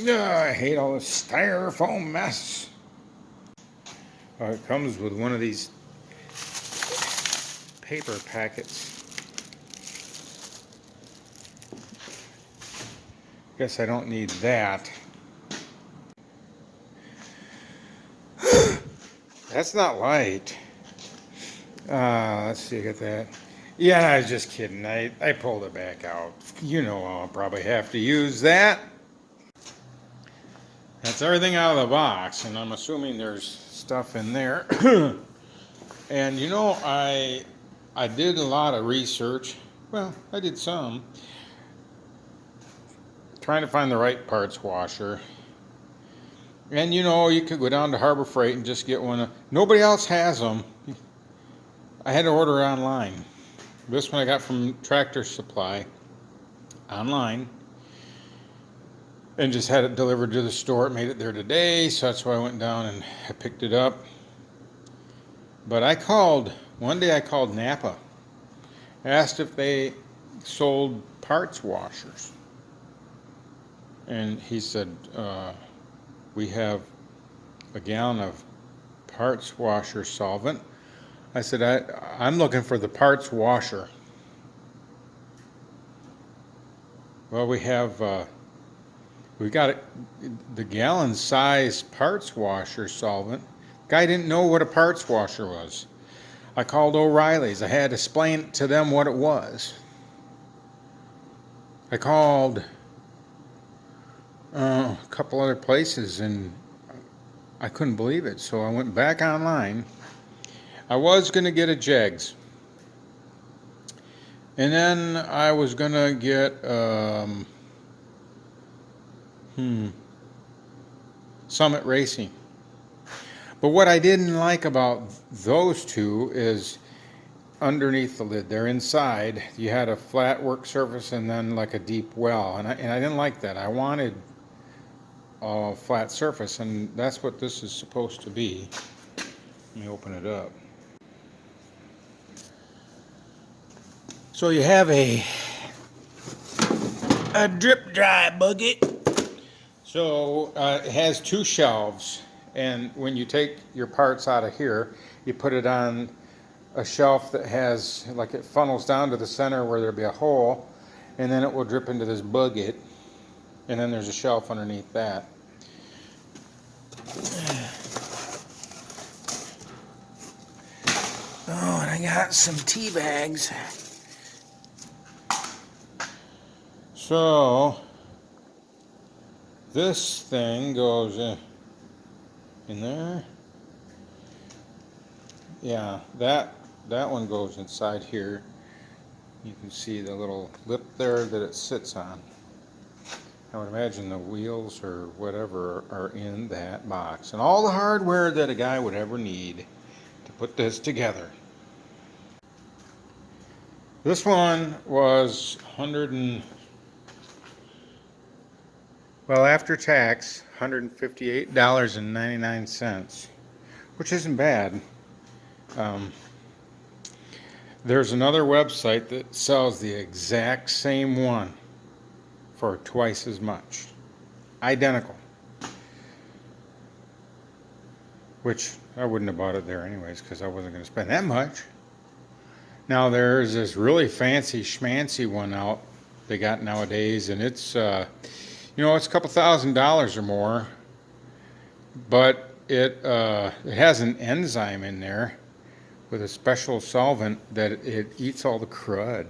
I hate all this styrofoam mess. It comes with one of these paper packets. Guess I don't need that. That's not light. Let's see, I got that. Yeah, I was just kidding. I pulled it back out. You know, I'll probably have to use that. That's everything out of the box, and I'm assuming there's stuff in there. And you know, I did a lot of research. Well, I did some. Trying to find the right parts washer. And you know, you could go down to Harbor Freight and just get one. Nobody else has them. I had to order online. This one I got from Tractor Supply online. And just had it delivered to the store. It made it there today, so that's why I went down and I picked it up. But one day I called Napa. Asked if they sold parts washers. And he said, we have a gallon of parts washer solvent. I said, I'm looking for the parts washer. Well, we got the gallon size parts washer solvent. Guy didn't know what a parts washer was. I called O'Reilly's. I had to explain to them what it was. I called a couple other places and I couldn't believe it. So I went back online. I was going to get a Jegs. And then I was going to get Summit Racing. But what I didn't like about those two is underneath the lid, they're inside, you had a flat work surface and then like a deep well. And I didn't like that. I wanted a flat surface, and that's what this is supposed to be. Let me open it up. So you have a drip dry bucket. So it has two shelves, and when you take your parts out of here, you put it on a shelf that has, like, it funnels down to the center where there'll be a hole, and then it will drip into this bucket, and then there's a shelf underneath that. Oh, and I got some tea bags. So this thing goes in there. Yeah, that one goes inside here. You can see the little lip there that it sits on. I would imagine the wheels or whatever are in that box. And all the hardware that a guy would ever need to put this together. This one was after tax, $158.99, which isn't bad. There's another website that sells the exact same one for twice as much. Identical. Which I wouldn't have bought it there anyways, because I wasn't going to spend that much. Now there's this really fancy schmancy one out they got nowadays, and it's it's a couple $1,000s or more, but it has an enzyme in there with a special solvent that it eats all the crud,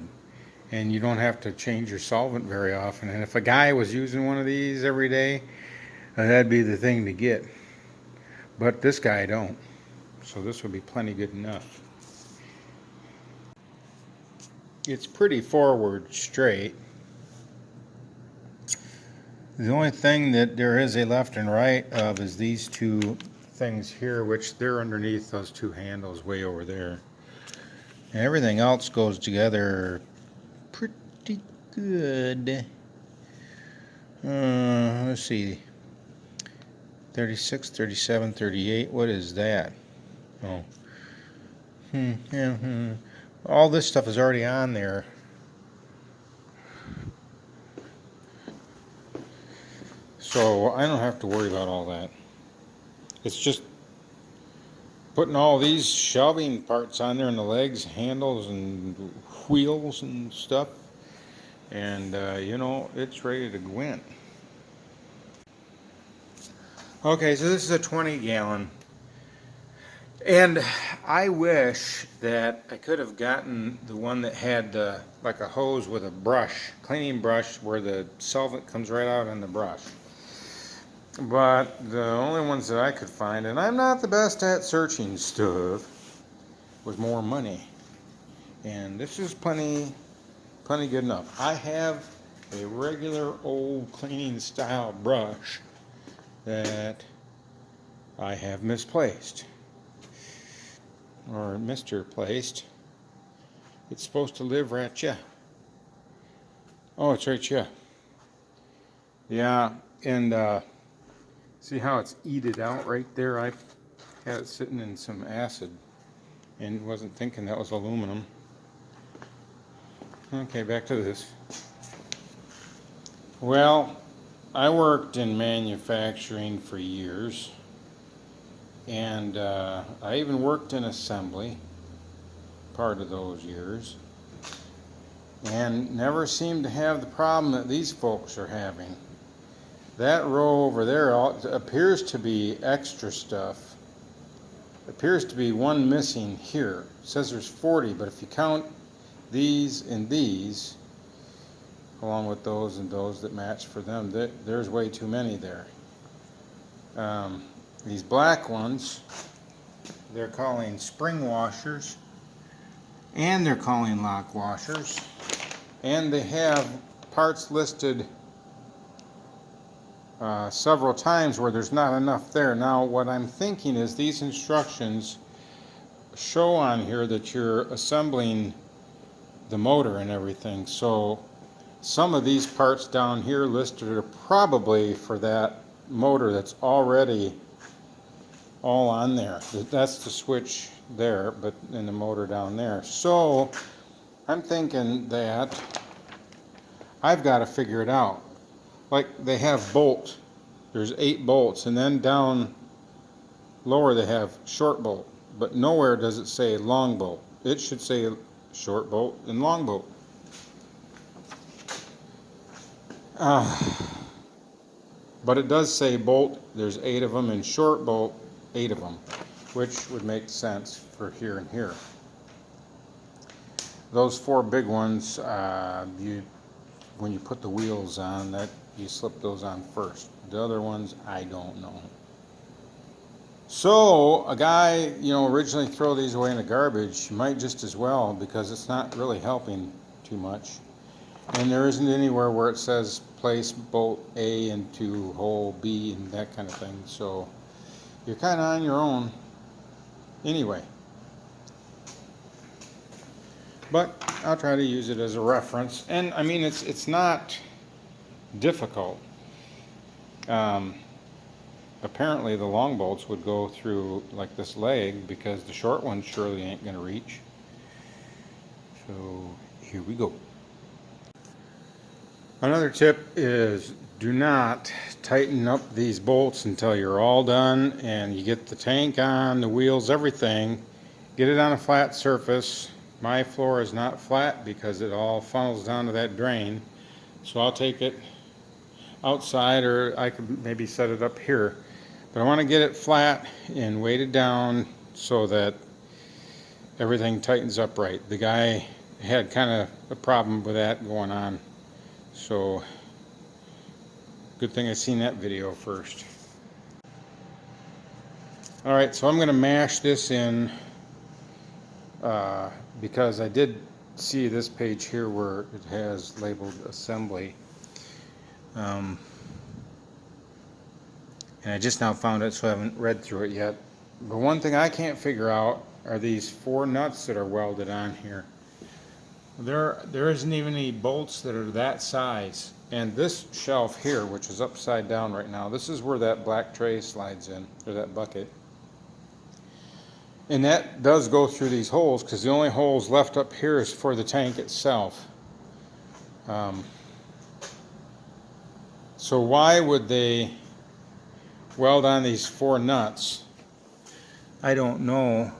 and you don't have to change your solvent very often. And if a guy was using one of these every day, that'd be the thing to get. But this guy don't, so this would be plenty good enough. It's pretty forward straight. The only thing that there is a left and right of is these two things here, which they're underneath those two handles way over there. And everything else goes together pretty good. Let's see. 36, 37, 38. What is that? Oh. All this stuff is already on there. So I don't have to worry about all that. It's just putting all these shelving parts on there, and the legs, handles, and wheels and stuff. And, you know, it's ready to go in. Okay, so this is a 20-gallon. And I wish that I could have gotten the one that had like a hose with a brush, cleaning brush, where the solvent comes right out on the brush. But the only ones that I could find, and I'm not the best at searching stuff, was more money. And this is plenty good enough. I have a regular old cleaning style brush that I have misplaced. Or Mr. Placed. It's supposed to live right here. Oh, it's right here. Yeah, and see how it's eated out right there? I had it sitting in some acid and wasn't thinking that was aluminum. Okay, back to this. Well, I worked in manufacturing for years, and I even worked in assembly part of those years, and never seemed to have the problem that these folks are having. That row over there appears to be extra stuff. Appears to be one missing here. It says there's 40, but if you count these and these, along with those and those that match for them, there's way too many there. These black ones, they're calling spring washers, and they're calling lock washers, and they have parts listed several times where there's not enough there. Now what I'm thinking is these instructions show on here that you're assembling the motor and everything, so some of these parts down here listed are probably for that motor that's already all on there. That's the switch there, but in the motor down there. So I'm thinking that I've got to figure it out. Like they have bolt, there's 8 bolts, and then down lower they have short bolt, but nowhere does it say long bolt. It should say short bolt and long bolt. But it does say bolt, there's 8 of them, and short bolt, 8 of them, which would make sense for here and here. Those 4 big ones, when you put the wheels on, that you slip those on first. The other ones, I don't know. So a guy, originally throw these away in the garbage, might just as well, because it's not really helping too much. And there isn't anywhere where it says place bolt A into hole B and that kind of thing. So you're kind of on your own anyway. But I'll try to use it as a reference. And I mean, it's not difficult. Apparently the long bolts would go through like this leg, because the short ones surely ain't going to reach. So here we go. Another tip is do not tighten up these bolts until you're all done and you get the tank on, the wheels, everything. Get it on a flat surface. My floor is not flat because it all funnels down to that drain. So I'll take it outside, or I could maybe set it up here. But I want to get it flat and weight it down so that everything tightens up right. The guy had kind of a problem with that going on. So good thing I seen that video first. Alright, so I'm going to mash this in because I did see this page here where it has labeled assembly. And I just now found it, so I haven't read through it yet. But one thing I can't figure out are these 4 nuts that are welded on here. There isn't even any bolts that are that size. And this shelf here, which is upside down right now, this is where that black tray slides in, or that bucket. And that does go through these holes, because the only holes left up here is for the tank itself. So So why would they weld on these 4 nuts? I don't know.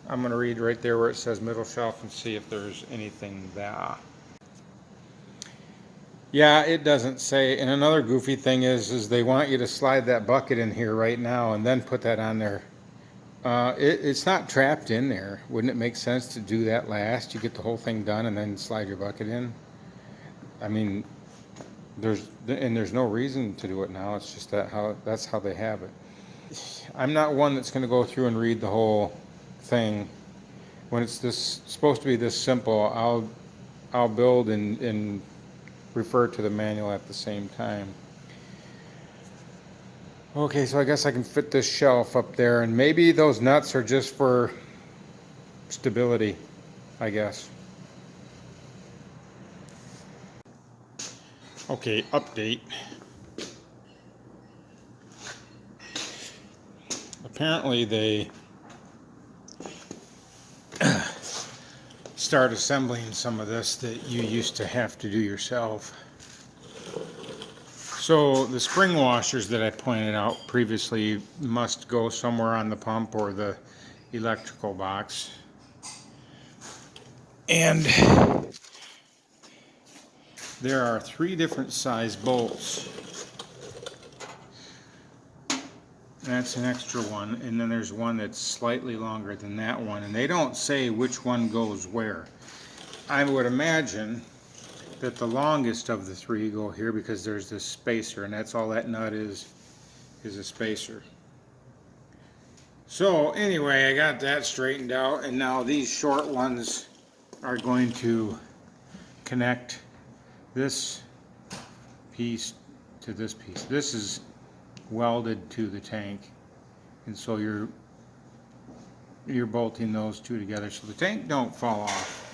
I'm going to read right there where it says middle shelf and see if there's anything there. Yeah, it doesn't say. And another goofy thing is they want you to slide that bucket in here right now and then put that on there. It's not trapped in there. Wouldn't it make sense to do that last? You get the whole thing done and then slide your bucket in? I mean, there's no reason to do it now. It's just that's how they have it. I'm not one that's going to go through and read the whole thing. When it's supposed to be this simple, I'll build and refer to the manual at the same time. Okay, so I guess I can fit this shelf up there, and maybe those nuts are just for stability, I guess. Okay, update. Apparently they start assembling some of this that you used to have to do yourself. So the spring washers that I pointed out previously must go somewhere on the pump or the electrical box. And there are 3 different size bolts. That's an extra one, and then there's one that's slightly longer than that one, and they don't say which one goes where. I would imagine that the longest of the 3 go here because there's this spacer, and that's all that nut is a spacer. So anyway, I got that straightened out, and now these short ones are going to connect this piece to this piece. This is welded to the tank, and so you're bolting those 2 together so the tank don't fall off.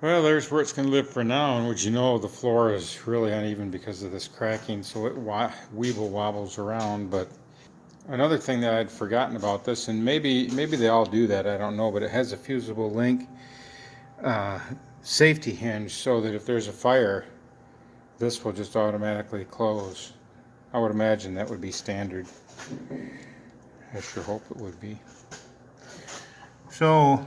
Well, there's where it's going to live for now, and would you know, the floor is really uneven because of this cracking, so it weeble wobbles around. But another thing that I'd forgotten about this, and maybe they all do that, I don't know, but it has a fusible link safety hinge so that if there's a fire, this will just automatically close. I would imagine that would be standard. I sure hope it would be. So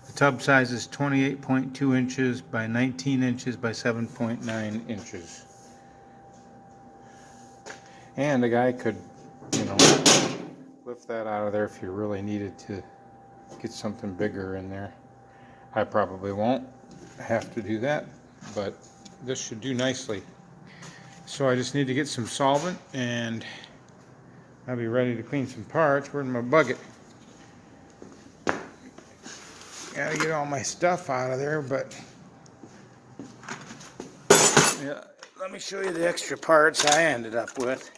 the tub size is 28.2 inches by 19 inches by 7.9 inches. And the guy could, lift that out of there if you really needed to get something bigger in there. I probably won't have to do that, but this should do nicely. So I just need to get some solvent and I'll be ready to clean some parts. Where's my bucket? Gotta get all my stuff out of there, but yeah, let me show you the extra parts I ended up with.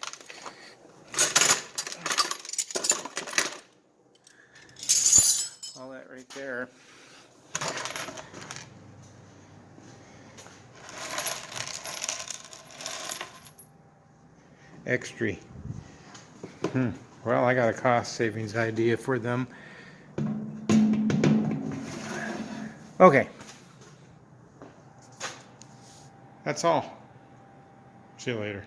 All that right there. Extra. Well, I got a cost savings idea for them. Okay. That's all. See you later.